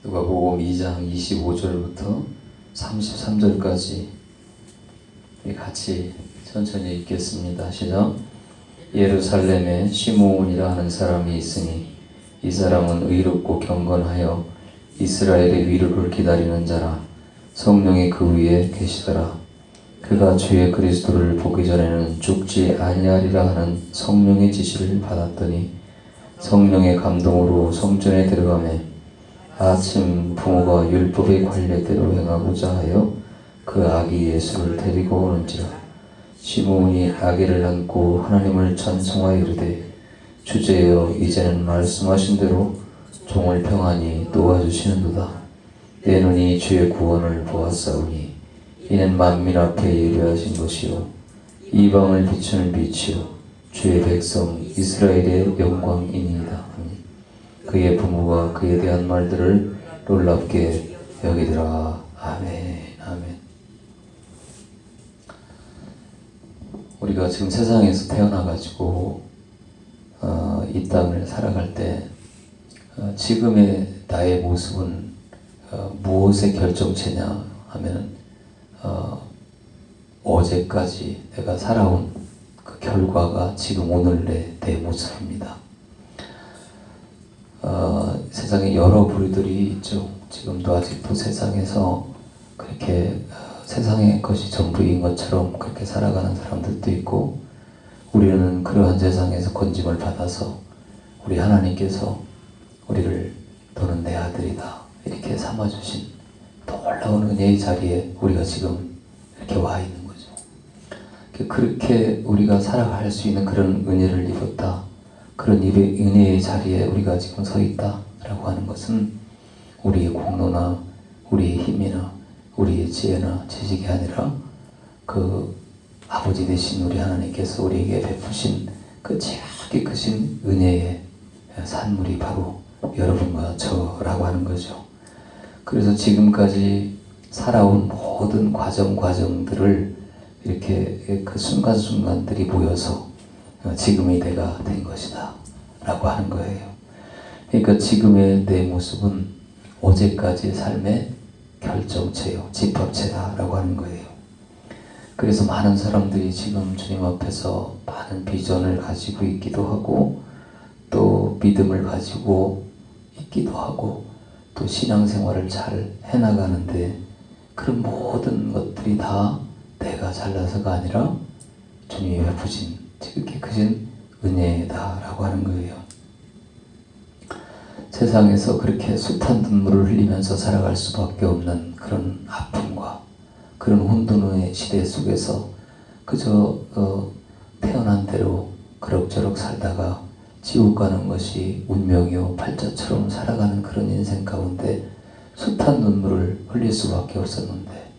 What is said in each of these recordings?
누가복음 2장 25절부터 33절까지 같이 천천히 읽겠습니다. 시작. 예루살렘에 시므온이라 하는 사람이 있으니 이 사람은 의롭고 경건하여 이스라엘의 위로를 기다리는 자라. 성령이 그 위에 계시더라. 그가 주의 그리스도를 보기 전에는 죽지 아니하리라 하는 성령의 지시를 받았더니 성령의 감동으로 성전에 들어가매 아침 부모가 율법의 관례대로 행하고자 하여 그 아기 예수를 데리고 오는지라. 시므온이 아기를 안고 하나님을 찬송하여 이르되 주제여 이제는 말씀하신 대로 종을 평안히 놓아주시는도다. 내 눈이 주의 구원을 보았사오니 이는 만민 앞에 예배하신 것이요 이방을 비추는 빛이요 주의 백성 이스라엘의 영광이니이다. 그의 부모가 그에 대한 말들을 놀랍게 여기더라. 아멘. 아멘. 우리가 지금 세상에서 태어나가지고 이 땅을 살아갈 때 지금의 나의 모습은 무엇의 결정체냐 하면 어제까지 내가 살아온 그 결과가 지금 오늘의 내 모습입니다. 세상에 여러 부류들이 있죠. 지금도 아직도 세상에서 그렇게 세상의 것이 전부인 것처럼 그렇게 살아가는 사람들도 있고, 우리는 그러한 세상에서 건짐을 받아서 우리 하나님께서 우리를 너는 내 아들이다 이렇게 삼아주신 놀라운 은혜의 자리에 우리가 지금 이렇게 와 있는 거죠. 그렇게 우리가 살아갈 수 있는 그런 은혜를 입었다, 그런 은혜의 자리에 우리가 지금 서 있다라고 하는 것은 우리의 공로나 우리의 힘이나 우리의 지혜나 지식이 아니라 그 아버지 되신 우리 하나님께서 우리에게 베푸신 그 지극히 크신 은혜의 산물이 바로 여러분과 저라고 하는 거죠. 그래서 지금까지 살아온 모든 과정들을 이렇게 그 순간순간들이 모여서 지금의 내가 된 것이다 라고 하는 거예요. 그러니까 지금의 내 모습은 어제까지의 삶의 결정체요, 집합체다 라고 하는 거예요. 그래서 많은 사람들이 지금 주님 앞에서 많은 비전을 가지고 있기도 하고, 또 믿음을 가지고 있기도 하고, 또 신앙생활을 잘 해나가는데, 그런 모든 것들이 다 내가 잘나서가 아니라 주님이 베푸신 지극히 크신 은혜다라고 하는 거예요. 세상에서 그렇게 숱한 눈물을 흘리면서 살아갈 수밖에 없는 그런 아픔과 그런 혼돈의 시대 속에서 그저 태어난 대로 그럭저럭 살다가 지옥 가는 것이 운명이요 팔자처럼 살아가는 그런 인생 가운데 숱한 눈물을 흘릴 수밖에 없었는데,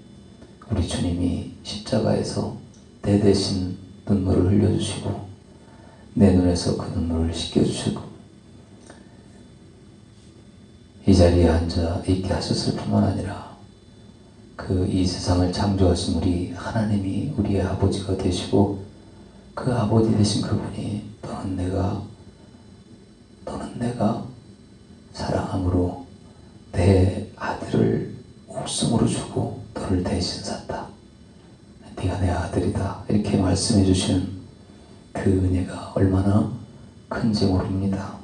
우리 주님이 십자가에서 내 대신 눈물을 흘려주시고 내 눈에서 그 눈물을 씻겨주시고 이 자리에 앉아 있게 하셨을 뿐만 아니라 그 이 세상을 창조하신 우리 하나님이 우리의 아버지가 되시고, 그 아버지 되신 그분이 너는 내가 사랑함으로 내 아들을 목숨으로 주고 너를 대신 샀다, 네가 내 아들이다 이렇게 말씀해 주시는 그 은혜가 얼마나 큰지 모릅니다.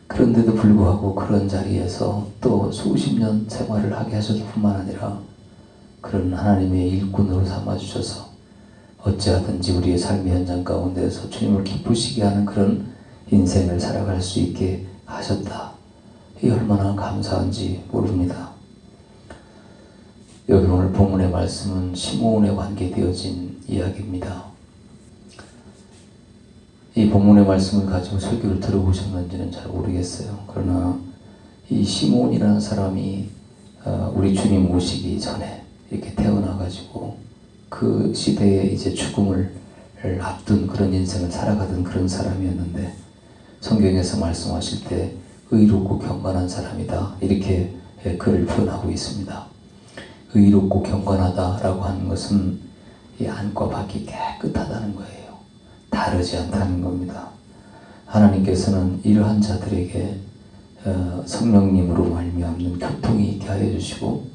그런데도 불구하고 그런 자리에서 또 수십 년 생활을 하게 하셨을 뿐만 아니라 그런 하나님의 일꾼으로 삼아주셔서 어찌하든지 우리의 삶의 현장 가운데서 주님을 기쁘시게 하는 그런 인생을 살아갈 수 있게 하셨다. 이 얼마나 감사한지 모릅니다. 여기 오늘 본문의 말씀은 시므온에 관계되어진 이야기입니다. 이 본문의 말씀을 가지고 설교를 들어보셨는지는 잘 모르겠어요. 그러나 이 시므온이라는 사람이 우리 주님 오시기 전에 이렇게 태어나가지고 그 시대에 이제 죽음을 앞둔 그런 인생을 살아가던 그런 사람이었는데, 성경에서 말씀하실 때 의롭고 경건한 사람이다 이렇게 그를 표현하고 있습니다. 의롭고 경건하다라고 하는 것은 이 안과 밖이 깨끗하다는 거예요. 다르지 않다는 겁니다. 하나님께서는 이러한 자들에게 성령님으로 말미암는 교통이 있게 하여 주시고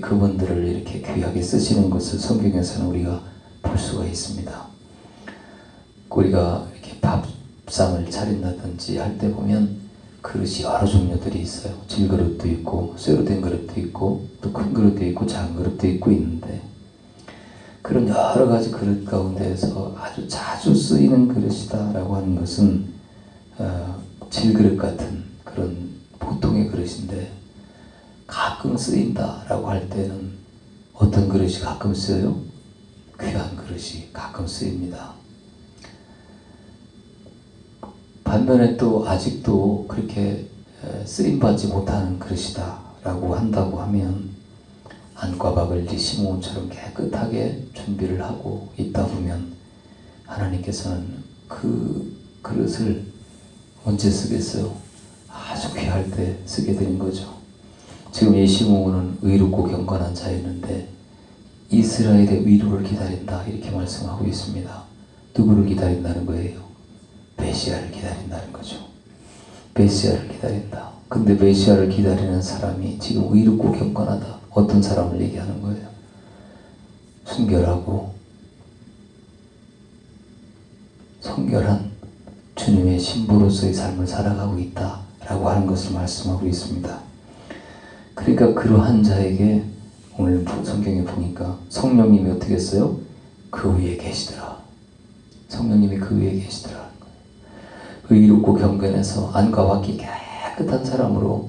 그분들을 이렇게 귀하게 쓰시는 것을 성경에서는 우리가 볼 수가 있습니다. 우리가 이렇게 밥상을 차린다든지 할 때 보면 그릇이 여러 종류들이 있어요. 질그릇도 있고 쇠로 된 그릇도 있고 또 큰 그릇도 있고 작은 그릇도 있고 있는데, 그런 여러 가지 그릇 가운데에서 아주 자주 쓰이는 그릇이다 라고 하는 것은 질그릇 같은 그런 보통의 그릇인데, 가끔 쓰인다 라고 할 때는 어떤 그릇이 가끔 쓰여요? 귀한 그릇이 가끔 쓰입니다. 반면에 또 아직도 그렇게 쓰임받지 못하는 그릇이다 라고 한다고 하면, 안과박을 시므온처럼 깨끗하게 준비를 하고 있다 보면 하나님께서는 그 그릇을 언제 쓰겠어요? 아주 귀할 때 쓰게 되는 거죠. 지금 이 시므온은 의롭고 경건한 자였는데 이스라엘의 위로를 기다린다 이렇게 말씀하고 있습니다. 누구를 기다린다는 거예요? 메시아를 기다린다는 거죠. 메시아를 기다린다. 근데 메시아를 기다리는 사람이 지금 의롭고 경건하다. 어떤 사람을 얘기하는 거예요? 순결하고 성결한 주님의 신부로서의 삶을 살아가고 있다라고 하는 것을 말씀하고 있습니다. 그러니까 그러한 자에게 오늘 성경에 보니까 성령님이 어떻게 했어요? 그 위에 계시더라. 성령님이 그 위에 계시더라. 의롭고 경건해서 안과 밖이 깨끗한 사람으로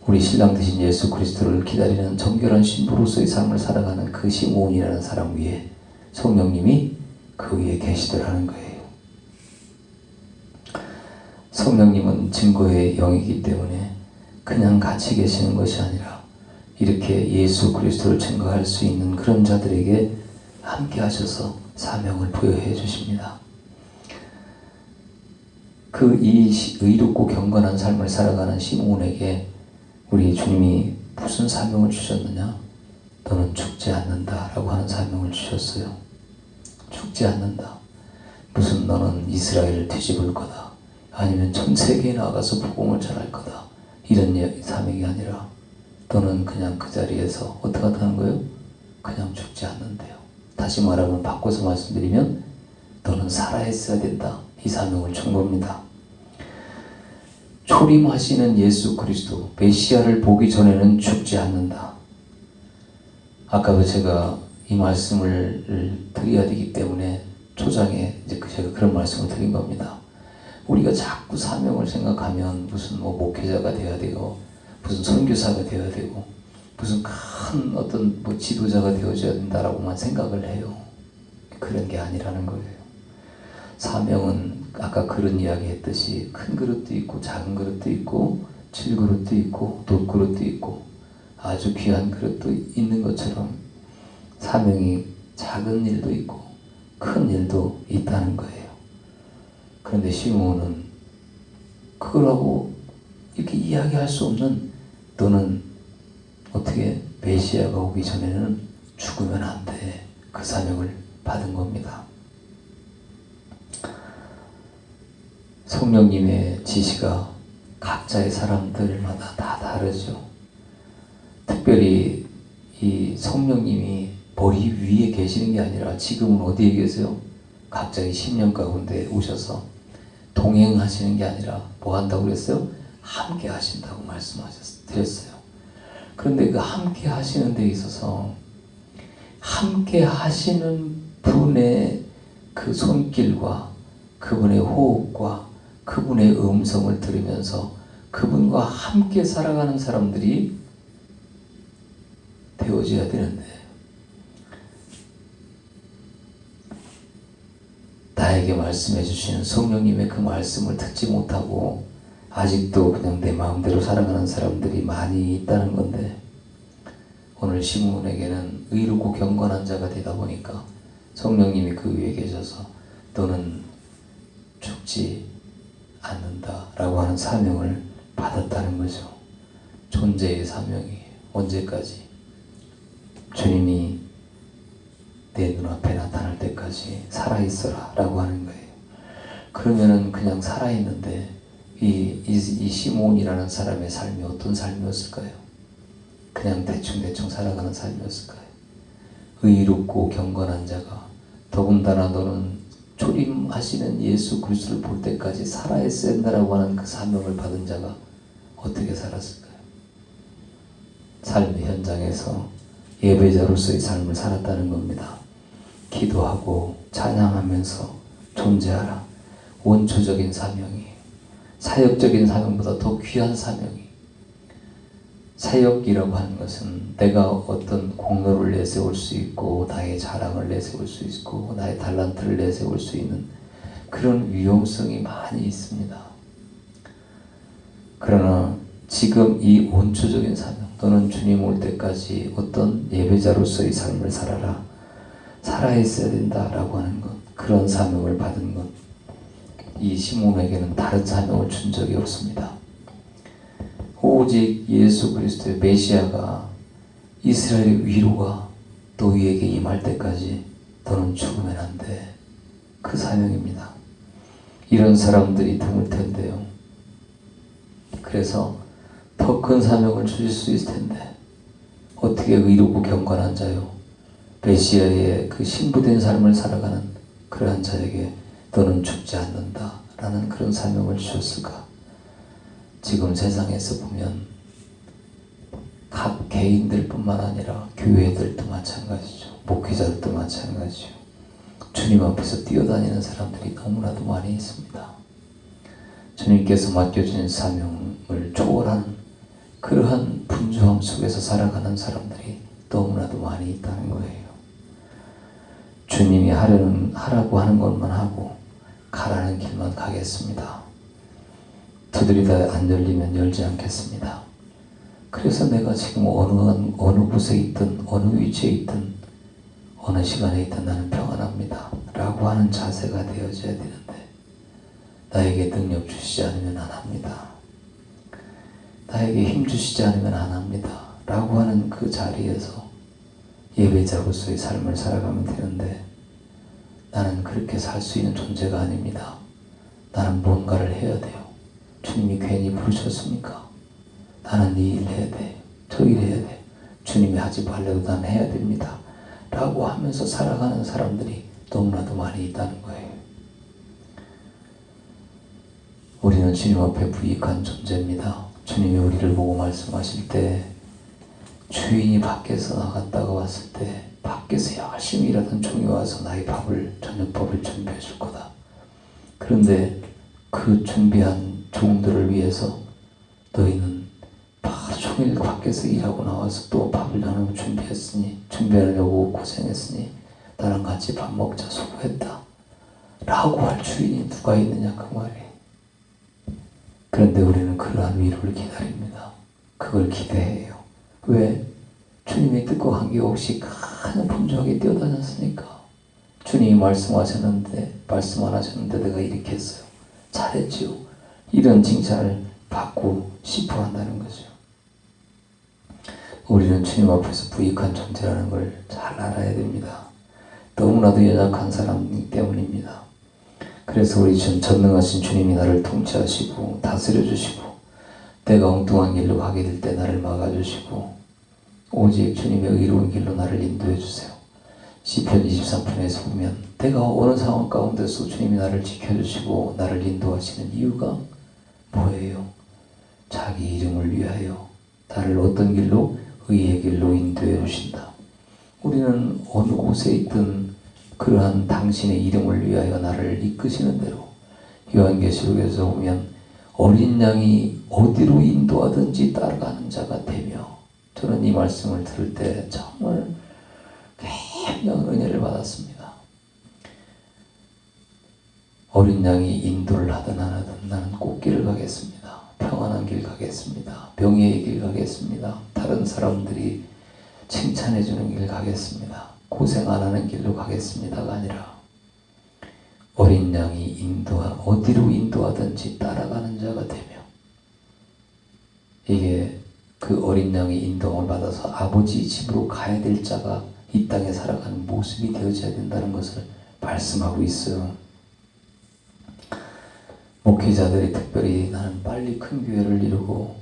우리 신랑 되신 예수 그리스도를 기다리는 정결한 신부로서의 삶을 살아가는 그 시므온이라는 사람 위에 성령님이 그 위에 계시더라는 거예요. 성령님은 증거의 영이기 때문에 그냥 같이 계시는 것이 아니라 이렇게 예수 그리스도를 증거할 수 있는 그런 자들에게 함께 하셔서 사명을 부여해 주십니다. 이 의롭고 경건한 삶을 살아가는 시므온에게 우리 주님이 무슨 사명을 주셨느냐? 너는 죽지 않는다 라고 하는 사명을 주셨어요. 죽지 않는다. 무슨 너는 이스라엘을 뒤집을 거다, 아니면 전 세계에 나가서 복음을 전할 거다, 이런 사명이 아니라 너는 그냥 그 자리에서 어떻게 하는 거예요? 그냥 죽지 않는데요. 다시 말하면, 바꿔서 말씀드리면 너는 살아있어야 된다. 이 사명을 준 겁니다. 초림하시는 예수 그리스도 메시아를 보기 전에는 죽지 않는다. 아까도 제가 이 말씀을 드려야 되기 때문에 초장에 이제 제가 그런 말씀을 드린 겁니다. 우리가 자꾸 사명을 생각하면 무슨 목회자가 되어야 되고, 무슨 선교사가 되어야 되고, 무슨 큰 어떤 지도자가 되어줘야 된다라고만 생각을 해요. 그런 게 아니라는 거예요. 사명은 아까 그런 이야기 했듯이 큰 그릇도 있고 작은 그릇도 있고 질그릇도 있고 놋그릇도 있고 아주 귀한 그릇도 있는 것처럼 사명이 작은 일도 있고 큰 일도 있다는 거예요. 그런데 시므온은 그거라고 이렇게 이야기할 수 없는, 너는 어떻게 메시아가 오기 전에는 죽으면 안 돼. 그 사명을 받은 겁니다. 성령님의 지시가 각자의 사람들마다 다 다르죠. 특별히 이 성령님이 머리 위에 계시는 게 아니라 지금은 어디에 계세요? 각자의 심령 가운데 오셔서 동행하시는 게 아니라 뭐 한다고 그랬어요? 함께 하신다고 말씀드렸어요. 그런데 그 함께 하시는 데 있어서 함께 하시는 분의 그 손길과 그분의 호흡과 그분의 음성을 들으면서 그분과 함께 살아가는 사람들이 되어져야 되는데, 나에게 말씀해 주시는 성령님의 그 말씀을 듣지 못하고 아직도 그냥 내 마음대로 살아가는 사람들이 많이 있다는 건데, 오늘 시므온에게는 의롭고 경건한 자가 되다 보니까 성령님이 그 위에 계셔서 너는 죽지 않는다 라고 하는 사명을 받았다는 거죠. 존재의 사명이에요. 언제까지? 주님이 내 눈앞에 나타날 때까지 살아있어라 라고 하는 거예요. 그러면은 그냥 살아있는데 이 시몬이라는 사람의 삶이 어떤 삶이었을까요? 그냥 대충 살아가는 삶이었을까요? 의롭고 경건한 자가, 더군다나 너는 초림하시는 예수 그리스도를 볼 때까지 살아야 된다라고 하는 그 사명을 받은 자가 어떻게 살았을까요? 삶의 현장에서 예배자로서의 삶을 살았다는 겁니다. 기도하고 찬양하면서 존재하라. 원초적인 사명이, 사역적인 사명보다 더 귀한 사명이, 사역이라고 하는 것은 내가 어떤 공로를 내세울 수 있고 나의 자랑을 내세울 수 있고 나의 달란트를 내세울 수 있는 그런 위험성이 많이 있습니다. 그러나 지금 이 원초적인 사명, 너는 주님 올 때까지 어떤 예배자로서의 삶을 살아라, 살아 있어야 된다라고 하는 것, 그런 사명을 받은 것, 이 시몬에게는 다른 사명을 준 적이 없습니다. 오직 예수 그리스도의 메시아가 이스라엘의 위로가 너희에게 임할 때까지 너는 죽으면 안 돼. 그 사명입니다. 이런 사람들이 드물 텐데요. 그래서 더 큰 사명을 주실 수 있을 텐데 어떻게 의롭고 경건한 자요, 메시아의 그 신부된 삶을 살아가는 그러한 자에게 너는 죽지 않는다 라는 그런 사명을 주셨을까? 지금 세상에서 보면 각 개인들 뿐만 아니라 교회들도 마찬가지죠. 목회자들도 마찬가지죠. 주님 앞에서 뛰어다니는 사람들이 너무나도 많이 있습니다. 주님께서 맡겨주신 사명을 초월하는 그러한 분주함 속에서 살아가는 사람들이 너무나도 많이 있다는 거예요. 주님이 하라고 하는 것만 하고 가라는 길만 가겠습니다. 두드리다 안 열리면 열지 않겠습니다. 그래서 내가 지금 어느 곳에 있든 어느 위치에 있든 어느 시간에 있든 나는 평안합니다 라고 하는 자세가 되어져야 되는데, 나에게 능력 주시지 않으면 안 합니다, 나에게 힘 주시지 않으면 안 합니다 라고 하는 그 자리에서 예배자로서의 삶을 살아가면 되는데, 나는 그렇게 살 수 있는 존재가 아닙니다. 나는 뭔가를 해야 돼요. 주님이 괜히 부르셨습니까? 나는 이 일 해야 돼, 저 일 해야 돼, 주님이 하지 말래도 나는 해야 됩니다 라고 하면서 살아가는 사람들이 너무나도 많이 있다는 거예요. 우리는 주님 앞에 부익한 존재입니다. 주님이 우리를 보고 말씀하실 때 주인이 밖에서 나갔다가 왔을 때 밖에서 열심히 일하던 종이 와서 나의 저녁밥을 준비해 줄 거다. 그런데 그 준비한 종들을 위해서 너희는 하루 종일 밖에서 일하고 나와서 또 밥을 나누고 준비하려고 고생했으니 나랑 같이 밥 먹자, 수고했다 라고 할 주인이 누가 있느냐 그 말이에요. 그런데 우리는 그러한 위로를 기다립니다. 그걸 기대해요. 왜? 주님이 뜻과 관계없이 큰 분주하게 뛰어다녔으니까. 주님이 말씀 안 하셨는데 내가 이렇게 했어요, 잘했지요, 이런 칭찬을 받고 싶어 한다는 거죠. 우리는 주님 앞에서 부익한 존재라는 걸 잘 알아야 됩니다. 너무나도 연약한 사람이기 때문입니다. 그래서 우리 전능하신 주님이 나를 통치하시고 다스려주시고 내가 엉뚱한 길로 가게 될 때 나를 막아주시고 오직 주님의 의로운 길로 나를 인도해 주세요. 시편 23편에서 보면 내가 어느 상황 가운데서 주님이 나를 지켜주시고 나를 인도하시는 이유가 뭐예요? 자기 이름을 위하여 나를 어떤 길로? 의의 길로 인도해 주신다. 우리는 어느 곳에 있든 그러한 당신의 이름을 위하여 나를 이끄시는 대로, 요한계시록에서 보면 어린 양이 어디로 인도하든지 따라가는 자가 되며, 저는 이 말씀을 들을 때 정말 굉장한 은혜를 받았습니다. 어린 양이 인도를 하든 안 하든 나는 꽃길을 가겠습니다. 평안한 길 가겠습니다. 명예의 길 가겠습니다. 다른 사람들이 칭찬해주는 길 가겠습니다. 고생 안 하는 길로 가겠습니다가 아니라 어린 양이 어디로 인도하든지 따라가는 자가 되며, 이게 그 어린 양의 인도함을 받아서 아버지 집으로 가야 될 자가 이 땅에 살아가는 모습이 되어져야 된다는 것을 말씀하고 있어요. 목회자들이 특별히 나는 빨리 큰 교회를 이루고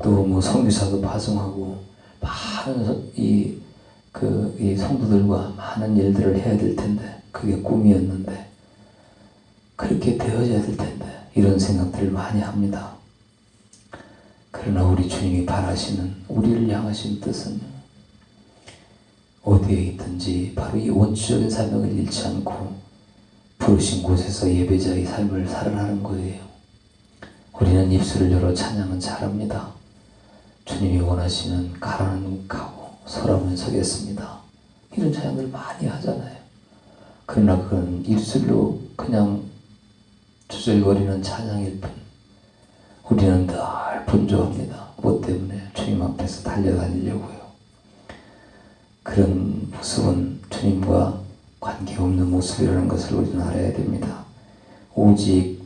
또 뭐 선교사도 파송하고 많은 이 성도들과 많은 일들을 해야 될 텐데 그게 꿈이었는데 그렇게 되어져야 될 텐데 이런 생각들을 많이 합니다. 그러나 우리 주님이 바라시는 우리를 향하신 뜻은 어디에 있든지 바로 이 원초적인 사명을 잃지 않고 부르신 곳에서 예배자의 삶을 살아가는 거예요. 우리는 입술을 열어 찬양은 잘합니다. 주님이 원하시는 가라는 가고 서라면 서겠습니다. 이런 찬양들 많이 하잖아요. 그러나 그건 입술로 그냥 주절거리는 찬양일 뿐 우리는 늘 분주합니다. 뭐 때문에? 주님 앞에서 달려다니려고요. 그런 모습은 주님과 관계없는 모습이라는 것을 우리는 알아야 됩니다. 오직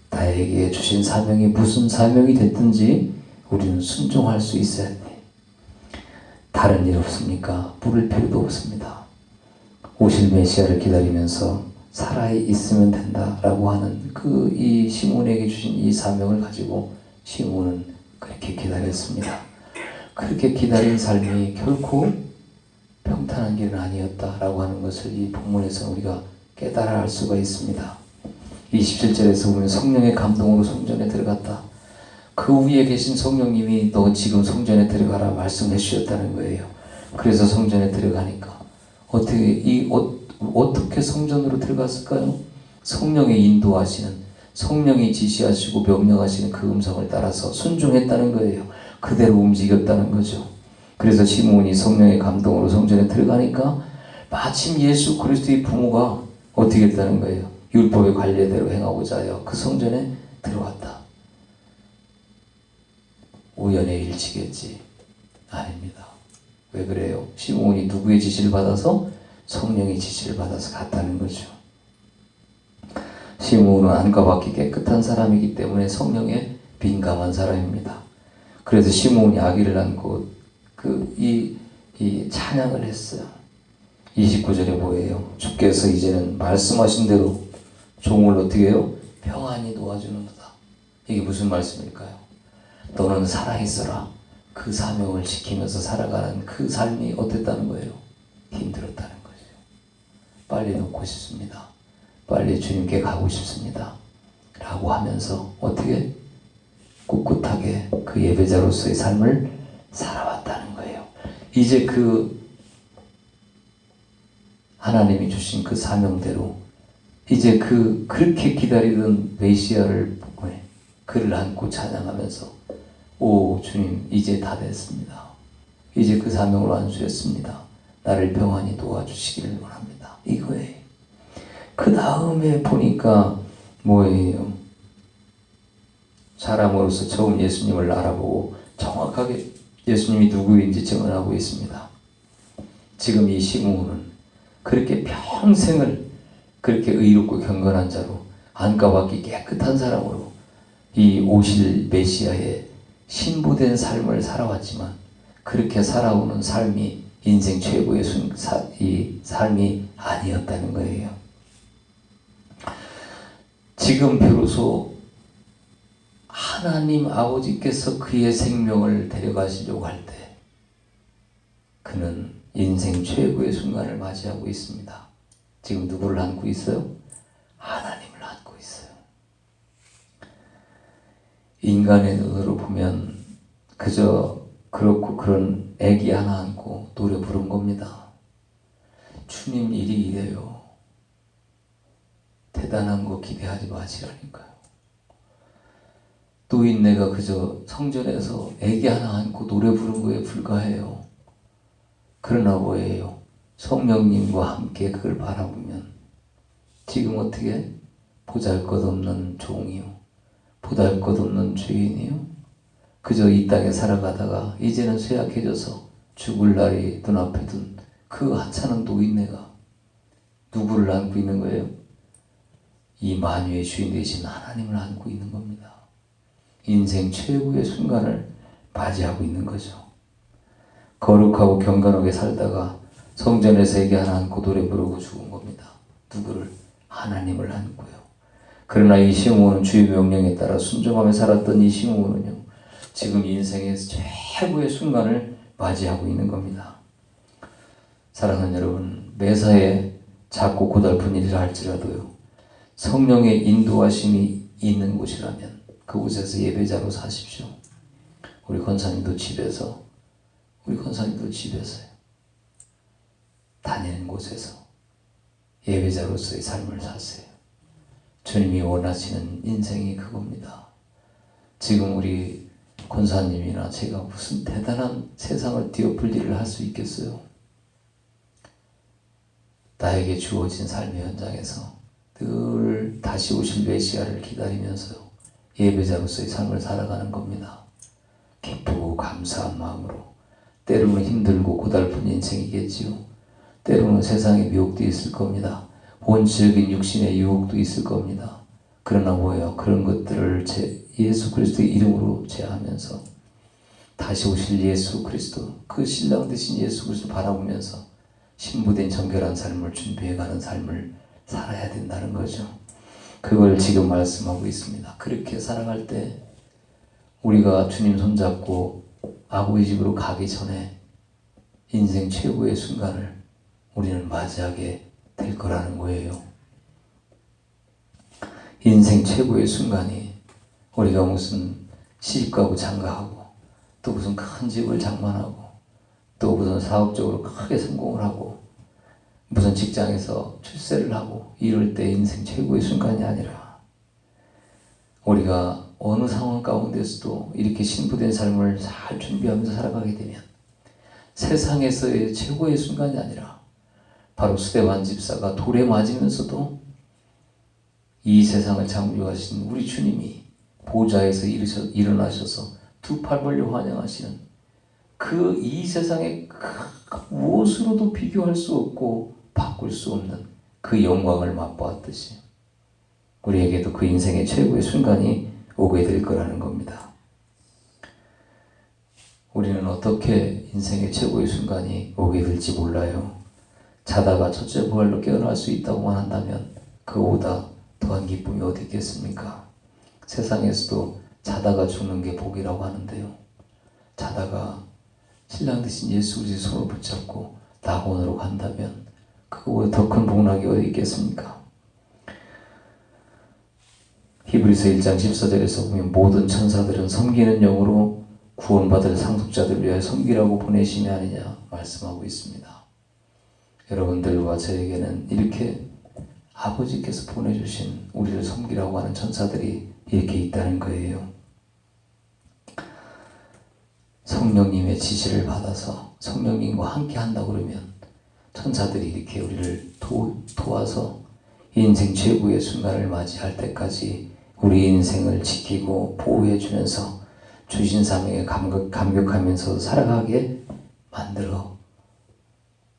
나에게 주신 사명이 무슨 사명이 됐든지 우리는 순종할 수 있어야 돼. 다른 일 없습니까? 물을 필요도 없습니다. 오실 메시아를 기다리면서 살아있으면 된다라고 하는 이 시몬에게 주신 이 사명을 가지고 시몬은 그렇게 기다렸습니다. 그렇게 기다린 삶이 결코 평탄한 길은 아니었다라고 하는 것을 이 본문에서 우리가 깨달아 알 수가 있습니다. 27절에서 보면 성령의 감동으로 성전에 들어갔다. 그 위에 계신 성령님이 너 지금 성전에 들어가라 말씀해 주셨다는 거예요. 그래서 성전에 들어가니까 어떻게 성전으로 들어갔을까요? 성령의 인도하시는, 성령이 지시하시고 명령하시는 그 음성을 따라서 순종했다는 거예요. 그대로 움직였다는 거죠. 그래서 시몬이 성령의 감동으로 성전에 들어가니까 마침 예수 그리스도의 부모가 어떻게 했다는 거예요? 율법의 관례대로 행하고자 하여 그 성전에 들어왔다. 우연의 일치겠지? 아닙니다. 왜 그래요? 시몬이 누구의 지시를 받아서? 성령의 지시를 받아서 갔다는 거죠. 시몬은 안과 밖이 깨끗한 사람이기 때문에 성령에 민감한 사람입니다. 그래서 시몬이 아기를 안고 이 찬양을 했어요. 29절에 뭐예요? 주께서 이제는 말씀하신 대로 종을 어떻게 해요? 평안히 놓아주는도다. 이게 무슨 말씀일까요? 너는 살아있어라. 그 사명을 지키면서 살아가는 그 삶이 어땠다는 거예요? 힘들었다는 거죠. 빨리 놓고 싶습니다. 빨리 주님께 가고 싶습니다. 라고 하면서 어떻게? 꿋꿋하게 그 예배자로서의 삶을 살아왔다는 거예요. 이제 하나님이 주신 그 사명대로 이제 그렇게 기다리던 메시아를 그를 안고 찬양하면서 오 주님 이제 다 됐습니다. 이제 그 사명을 완수했습니다. 나를 평안히 도와주시기를 원합니다. 이거예요. 그 다음에 보니까 뭐예요? 사람으로서 처음 예수님을 알아보고 정확하게 예수님이 누구인지 증언하고 있습니다. 지금 이 시몬은 그렇게 평생을 그렇게 의롭고 경건한 자로 안과 밖이 깨끗한 사람으로 이 오실 메시아의 신부된 삶을 살아왔지만 그렇게 살아오는 삶이 인생 최고의 이 삶이 아니었다는 거예요. 지금 비로소 하나님 아버지께서 그의 생명을 데려가시려고 할 때 그는 인생 최고의 순간을 맞이하고 있습니다. 지금 누구를 안고 있어요? 하나님을 안고 있어요. 인간의 눈으로 보면 그저 그렇고 그런 애기 하나 안고 노래 부른 겁니다. 주님 일이 이래요. 대단한 거 기대하지 마시라니까요. 노인네가 그저 성전에서 애기 하나 안고 노래 부른 거에 불과해요. 그러나 뭐예요? 성령님과 함께 그걸 바라보면 지금 어떻게 보잘것없는 종이요, 보잘것없는 죄인이요, 그저 이 땅에 살아가다가 이제는 쇠약해져서 죽을 날이 눈앞에 둔 그 하찮은 노인네가 누구를 안고 있는 거예요? 이 만유의 주인 되신 하나님을 안고 있는 겁니다. 인생 최고의 순간을 맞이하고 있는 거죠. 거룩하고 경건하게 살다가 성전에서 애기 하나 안고 노래 부르고 죽은 겁니다. 누구를? 하나님을 안고요. 그러나 이 시므온은 주의 명령에 따라 순종하며 살았던 이 시므온은요, 지금 인생의 최고의 순간을 맞이하고 있는 겁니다. 사랑하는 여러분, 매사에 작고 고달픈 일이라 할지라도요, 성령의 인도하심이 있는 곳이라면 그곳에서 예배자로 사십시오. 우리 권사님도 집에서요, 다니는 곳에서 예배자로서의 삶을 사세요. 주님이 원하시는 인생이 그겁니다. 지금 우리 권사님이나 제가 무슨 대단한 세상을 뒤엎을 일을 할 수 있겠어요? 나에게 주어진 삶의 현장에서 늘 다시 오실 메시아를 기다리면서요, 예배자로서의 삶을 살아가는 겁니다. 기쁘고 감사한 마음으로. 때로는 힘들고 고달픈 인생이겠지요. 때로는 세상의 미혹도 있을 겁니다. 본질적인 육신의 유혹도 있을 겁니다. 그러나 뭐예요? 그런 것들을 예수 그리스도의 이름으로 제하면서 다시 오실 예수 그리스도, 그 신랑 되신 예수 그리스도 바라보면서 신부된 정결한 삶을 준비해가는 삶을 살아야 된다는 거죠. 그걸 지금 말씀하고 있습니다. 그렇게 살아갈 때 우리가 주님 손잡고 아버지 집으로 가기 전에 인생 최고의 순간을 우리는 맞이하게 될 거라는 거예요. 인생 최고의 순간이 우리가 무슨 시집가고 장가하고 또 무슨 큰 집을 장만하고 또 무슨 사업적으로 크게 성공을 하고 무슨 직장에서 출세를 하고 이럴 때 인생 최고의 순간이 아니라 우리가 어느 상황 가운데서도 이렇게 신부된 삶을 잘 준비하면서 살아가게 되면 세상에서의 최고의 순간이 아니라 바로 스데반 집사가 돌에 맞으면서도 이 세상을 창조하신 우리 주님이 보좌에서 일어나셔서 두 팔 벌려 환영하시는 그 이 세상에 무엇으로도 비교할 수 없고 바꿀 수 없는 그 영광을 맛보았듯이 우리에게도 그 인생의 최고의 순간이 오게 될 거라는 겁니다. 우리는 어떻게 인생의 최고의 순간이 오게 될지 몰라요. 자다가 첫째 부활로 깨어날 수 있다고만 한다면 그보다 더한 기쁨이 어디 있겠습니까? 세상에서도 자다가 죽는 게 복이라고 하는데요. 자다가 신랑 되신 예수 그리스도의 손을 붙잡고 낙원으로 간다면 그거보다 더 큰 복락이 어디 있겠습니까? 히브리서 1장 14절에서 보면 모든 천사들은 섬기는 영으로 구원받을 상속자들을 위하여 섬기라고 보내심이 아니냐 말씀하고 있습니다. 여러분들과 저에게는 이렇게 아버지께서 보내주신 우리를 섬기라고 하는 천사들이 이렇게 있다는 거예요. 성령님의 지시를 받아서 성령님과 함께 한다고 그러면 천사들이 이렇게 우리를 도와서 인생 최고의 순간을 맞이할 때까지 우리 인생을 지키고 보호해 주면서 주신 사명에 감격하면서 살아가게 만들어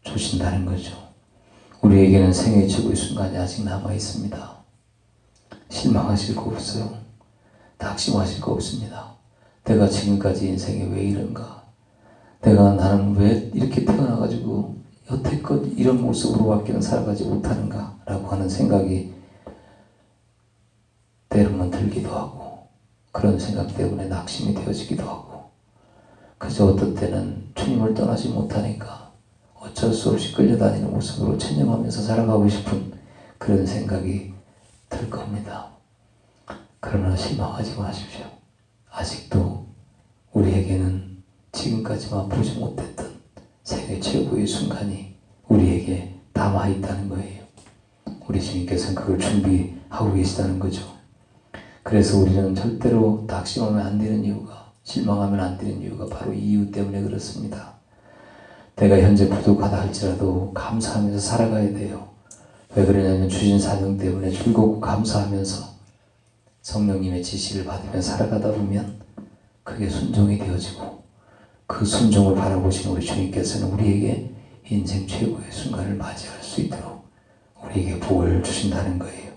주신다는 거죠. 우리에게는 생애 최고의 순간이 아직 남아 있습니다. 실망하실 거 없어요. 낙심하실 거 없습니다. 내가 지금까지 인생에 왜 이런가? 나는 왜 이렇게 태어나가지고 여태껏 이런 모습으로밖에 살아가지 못하는가? 라고 하는 생각이 때로는 들기도 하고 그런 생각 때문에 낙심이 되어지기도 하고 그저 어떤 때는 주님을 떠나지 못하니까 어쩔 수 없이 끌려다니는 모습으로 체념하면서 살아가고 싶은 그런 생각이 들 겁니다. 그러나 실망하지 마십시오. 아직도 우리에게는 지금까지만 보지 못했던 생애 최고의 순간이 우리에게 남아있다는 거예요. 우리 주님께서는 그걸 준비하고 계시다는 거죠. 그래서 우리는 절대로 낙심하면 안 되는 이유가, 실망하면 안 되는 이유가 바로 이 이유 때문에 그렇습니다. 내가 현재 부족하다 할지라도 감사하면서 살아가야 돼요. 왜 그러냐면 주신 사명 때문에 즐겁고 감사하면서 성령님의 지시를 받으며 살아가다 보면 그게 순종이 되어지고 그 순종을 바라보신 우리 주님께서는 우리에게 인생 최고의 순간을 맞이할 수 있도록 우리에게 복을 주신다는 거예요.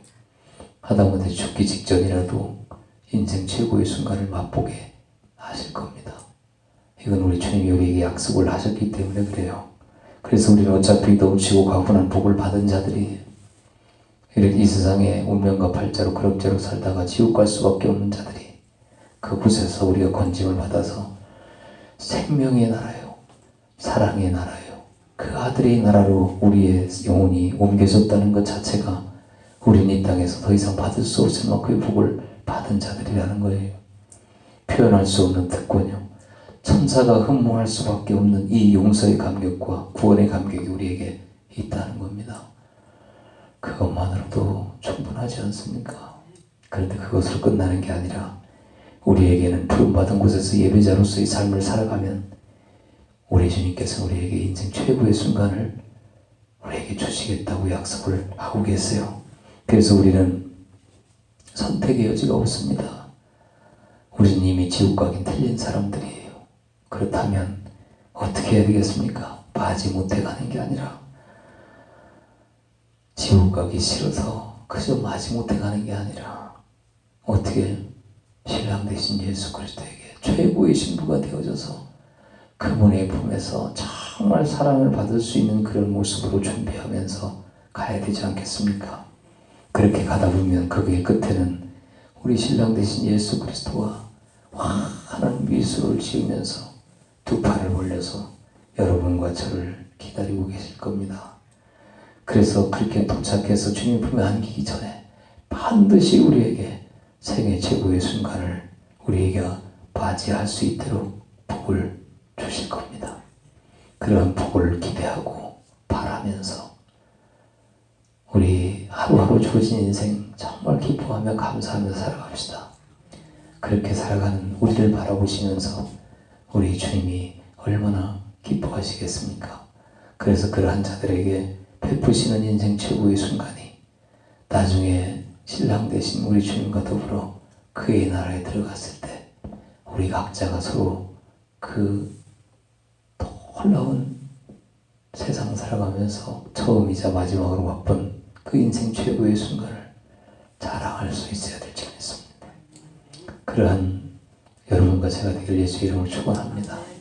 하다못해 죽기 직전이라도 인생 최고의 순간을 맛보게 하실 겁니다. 이건 우리 주님이 우리에게 약속을 하셨기 때문에 그래요. 그래서 우리는 어차피 넘치고 과분한 복을 받은 자들이에요. 이렇게 이 세상에 운명과 팔자로 그럭저럭 살다가 지옥 갈 수밖에 없는 자들이 그곳에서 우리가 건짐을 받아서 생명의 나라요, 사랑의 나라요, 그 아들의 나라로 우리의 영혼이 옮겨졌다는 것 자체가 우리는 이 땅에서 더 이상 받을 수 없을 만큼의 복을 받은 자들이라는 거예요. 표현할 수 없는 특권이요, 천사가 흠모할 수밖에 없는 이 용서의 감격과 구원의 감격이 우리에게 있다는 겁니다. 그것만으로도 충분하지 않습니까? 그런데 그것으로 끝나는 게 아니라 우리에게는 부름받은 곳에서 예배자로서의 삶을 살아가면 우리 주님께서 우리에게 인생 최고의 순간을 우리에게 주시겠다고 약속을 하고 계세요. 그래서 우리는 선택의 여지가 없습니다. 우리는 이미 지옥 가긴 틀린 사람들이에요. 그렇다면 어떻게 해야 되겠습니까? 빠지 못해 가는 게 아니라 지옥 가기 싫어서 그저 마지 못해 가는 게 아니라 어떻게 신랑 되신 예수 그리스도에게 최고의 신부가 되어져서 그분의 품에서 정말 사랑을 받을 수 있는 그런 모습으로 준비하면서 가야 되지 않겠습니까? 그렇게 가다 보면 거기에 끝에는 우리 신랑 되신 예수 그리스도와 환한 미소를 지으면서 두 팔을 올려서 여러분과 저를 기다리고 계실 겁니다. 그래서 그렇게 도착해서 주님 품에 안기기 전에 반드시 우리에게 생애 최고의 순간을 우리에게 맞이할 수 있도록 복을 주실 겁니다. 그러한 복을 기대하고 바라면서 우리 하루하루 주어진 인생 정말 기뻐하며 감사하며 살아갑시다. 그렇게 살아가는 우리를 바라보시면서 우리 주님이 얼마나 기뻐하시겠습니까? 그래서 그러한 자들에게 베푸시는 인생 최고의 순간이 나중에 신랑 되신 우리 주님과 더불어 그의 나라에 들어갔을 때 우리 각자가 서로 그 놀라운 세상 살아가면서 처음이자 마지막으로 맛본 그 인생 최고의 순간을 자랑할 수 있어야 될지 믿습니다. 그러한 여러분과 제가 되길 예수 이름으로 축원합니다.